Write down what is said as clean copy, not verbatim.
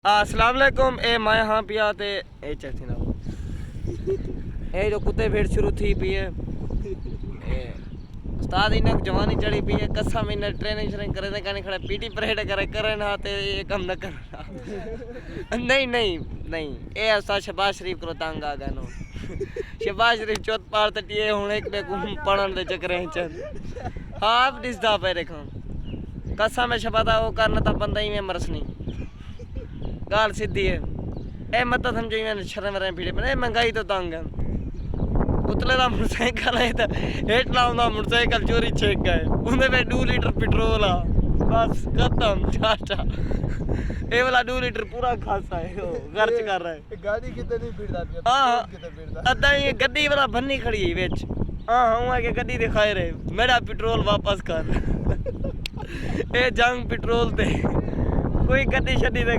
अस्सलाम वालेकुम। ए मैं हाँ पिया ते ए चढ़ती ना ए जो कुत्ते भीड़ शुरू थी पिए उस्ताद इन्हें जवानी चढ़ी पी है कसम इन्हें ट्रेनिंग श्रेनिंग करे थे कहने खड़े पीटी परेड करे ना ते ये कम न कर नहीं नहीं नहीं ए उस्ताद शहबाज शरीफ करो तंग आ गए नो शहबाज शरीफ चौथ पार तटिए हुन एक बे को पढ़न दे चक्कर चल आप दिसदा पे देखो कसम है शबादा वो करना था बंदा ही में मरसनी गाल सीधी है ए मत समझो इन्हें शर्म रहे भीड़े पर महंगाई तो तंग है उतले दा मोटरसाइकिल है तो हेठ लाउंदा मोटरसाइकिल चोरी छेक गए उनमें पे 2 लीटर पेट्रोल आ बस खत्म चाचा ए वाला 2 लीटर पूरा खासा है वो खर्च कर रहा है गाड़ी कितनी भीड़ जाती है हां कितनी भीड़ अदा ये गड्डी वाला भन्नी खड़ी है विच हां हां के गड्डी दिखाए रहे मेरा पेट्रोल वापस कर ए जंग पेट्रोल ते कोई गड्डी शड्डी दे